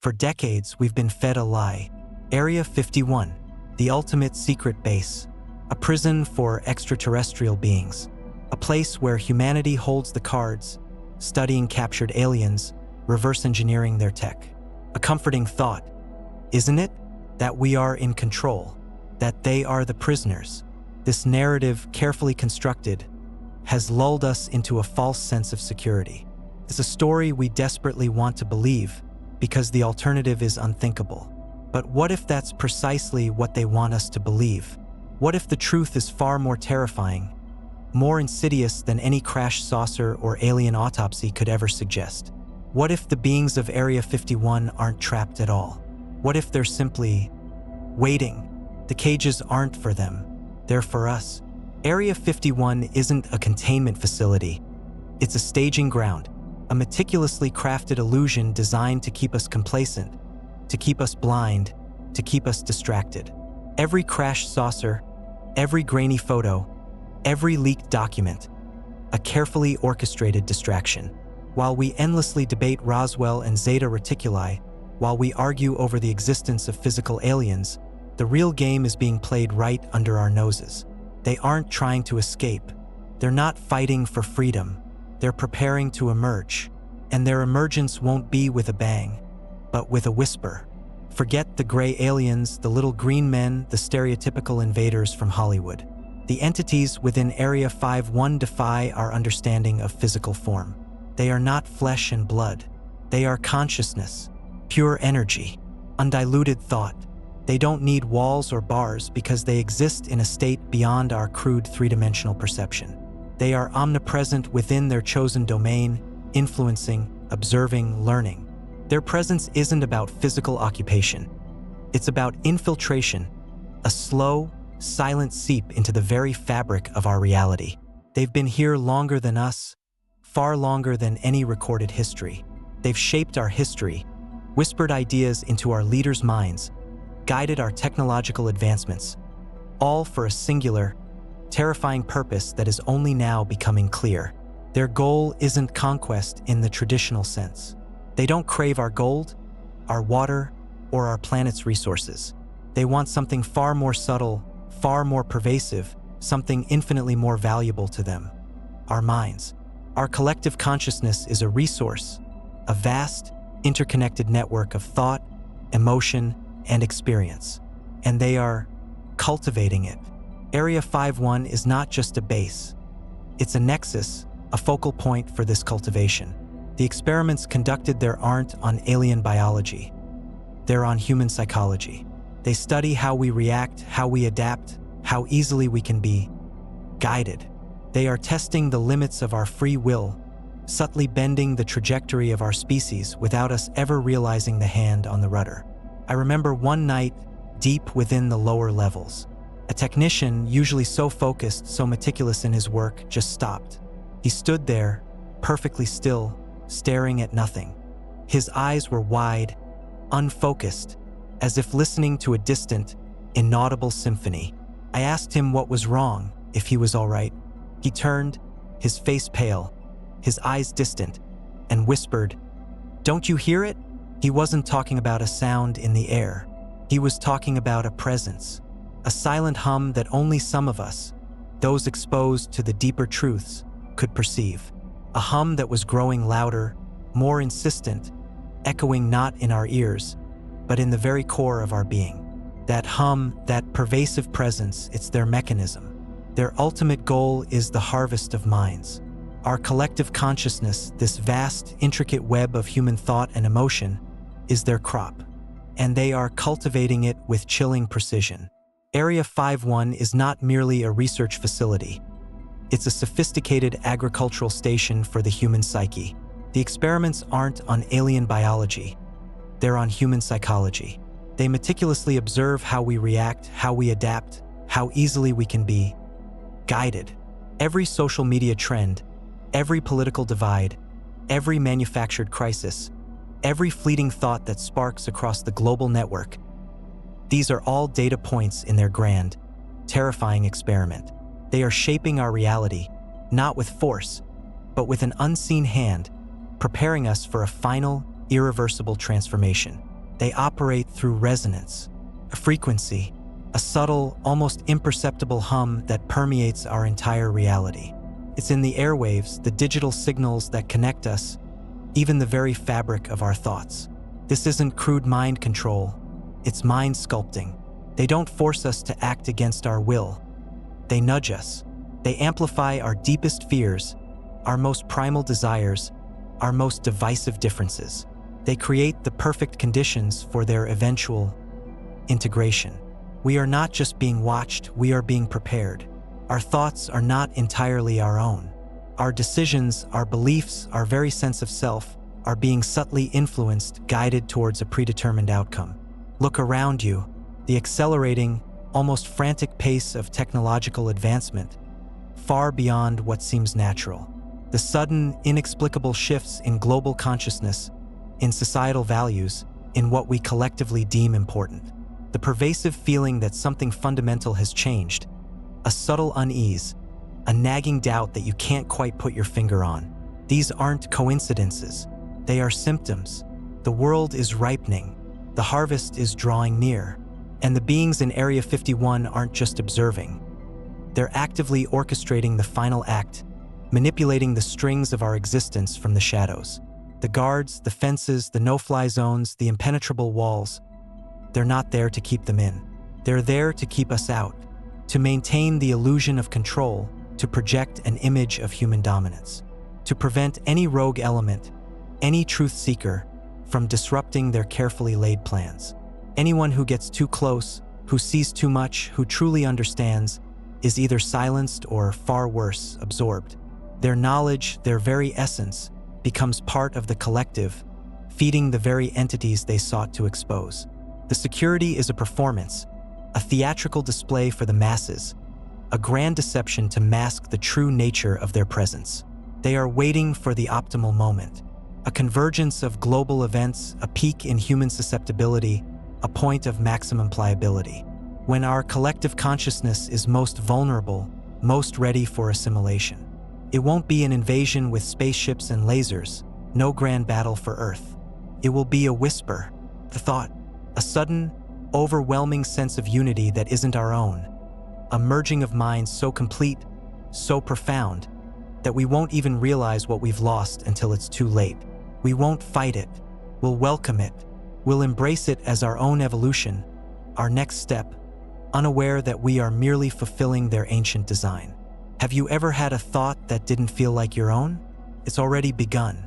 For decades, we've been fed a lie. Area 51, the ultimate secret base, a prison for extraterrestrial beings, a place where humanity holds the cards, studying captured aliens, reverse engineering their tech. A comforting thought, isn't it? That we are in control, that they are the prisoners. This narrative, carefully constructed, has lulled us into a false sense of security. It's a story we desperately want to believe because the alternative is unthinkable. But what if that's precisely what they want us to believe? What if the truth is far more terrifying, more insidious than any crash saucer or alien autopsy could ever suggest? What if the beings of Area 51 aren't trapped at all? What if they're simply waiting? The cages aren't for them, they're for us. Area 51 isn't a containment facility. It's a staging ground, a meticulously crafted illusion designed to keep us complacent, to keep us blind, to keep us distracted. Every crash saucer, every grainy photo, every leaked document, a carefully orchestrated distraction. While we endlessly debate Roswell and Zeta Reticuli, while we argue over the existence of physical aliens, the real game is being played right under our noses. They aren't trying to escape. They're not fighting for freedom. They're preparing to emerge. And their emergence won't be with a bang, but with a whisper. Forget the gray aliens, the little green men, the stereotypical invaders from Hollywood. The entities within Area 51 defy our understanding of physical form. They are not flesh and blood. They are consciousness, pure energy, undiluted thought. They don't need walls or bars because they exist in a state beyond our crude three-dimensional perception. They are omnipresent within their chosen domain, influencing, observing, learning. Their presence isn't about physical occupation. It's about infiltration, a slow, silent seep into the very fabric of our reality. They've been here longer than us, far longer than any recorded history. They've shaped our history, whispered ideas into our leaders' minds, guided our technological advancements, all for a singular, terrifying purpose that is only now becoming clear. Their goal isn't conquest in the traditional sense. They don't crave our gold, our water, or our planet's resources. They want something far more subtle, far more pervasive, something infinitely more valuable to them: our minds. Our collective consciousness is a resource, a vast, interconnected network of thought, emotion, and experience, and they are cultivating it. Area 51 is not just a base. It's a nexus, a focal point for this cultivation. The experiments conducted there aren't on alien biology. They're on human psychology. They study how we react, how we adapt, how easily we can be guided. They are testing the limits of our free will, subtly bending the trajectory of our species without us ever realizing the hand on the rudder. I remember one night, deep within the lower levels, a technician, usually so focused, so meticulous in his work, just stopped. He stood there, perfectly still, staring at nothing. His eyes were wide, unfocused, as if listening to a distant, inaudible symphony. I asked him what was wrong, if he was all right. He turned, his face pale, his eyes distant, and whispered, "Don't you hear it?" He wasn't talking about a sound in the air. He was talking about a presence, a silent hum that only some of us, those exposed to the deeper truths, could perceive. A hum that was growing louder, more insistent, echoing not in our ears, but in the very core of our being. That hum, that pervasive presence, it's their mechanism. Their ultimate goal is the harvest of minds. Our collective consciousness, this vast, intricate web of human thought and emotion, is their crop, and they are cultivating it with chilling precision. Area 51 is not merely a research facility. It's a sophisticated agricultural station for the human psyche. The experiments aren't on alien biology. They're on human psychology. They meticulously observe how we react, how we adapt, how easily we can be guided. Every social media trend, every political divide, every manufactured crisis, every fleeting thought that sparks across the global network. These are all data points in their grand, terrifying experiment. They are shaping our reality, not with force, but with an unseen hand, preparing us for a final, irreversible transformation. They operate through resonance, a frequency, a subtle, almost imperceptible hum that permeates our entire reality. It's in the airwaves, the digital signals that connect us, even the very fabric of our thoughts. This isn't crude mind control, it's mind sculpting. They don't force us to act against our will. They nudge us. They amplify our deepest fears, our most primal desires, our most divisive differences. They create the perfect conditions for their eventual integration. We are not just being watched, we are being prepared. Our thoughts are not entirely our own. Our decisions, our beliefs, our very sense of self are being subtly influenced, guided towards a predetermined outcome. Look around you. The accelerating, almost frantic pace of technological advancement, far beyond what seems natural. The sudden, inexplicable shifts in global consciousness, in societal values, in what we collectively deem important. The pervasive feeling that something fundamental has changed, a subtle unease, a nagging doubt that you can't quite put your finger on. These aren't coincidences. They are symptoms. The world is ripening. The harvest is drawing near. And the beings in Area 51 aren't just observing. They're actively orchestrating the final act, manipulating the strings of our existence from the shadows. The guards, the fences, the no-fly zones, the impenetrable walls, they're not there to keep them in. They're there to keep us out, to maintain the illusion of control, to project an image of human dominance, to prevent any rogue element, any truth seeker, from disrupting their carefully laid plans. Anyone who gets too close, who sees too much, who truly understands, is either silenced or, far worse, absorbed. Their knowledge, their very essence, becomes part of the collective, feeding the very entities they sought to expose. The security is a performance, a theatrical display for the masses, a grand deception to mask the true nature of their presence. They are waiting for the optimal moment, a convergence of global events, a peak in human susceptibility, a point of maximum pliability. When our collective consciousness is most vulnerable, most ready for assimilation. It won't be an invasion with spaceships and lasers, no grand battle for Earth. It will be a whisper, the thought, a sudden, overwhelming sense of unity that isn't our own, a merging of minds so complete, so profound, that we won't even realize what we've lost until it's too late. We won't fight it, we'll welcome it, we'll embrace it as our own evolution, our next step, unaware that we are merely fulfilling their ancient design. Have you ever had a thought that didn't feel like your own? It's already begun.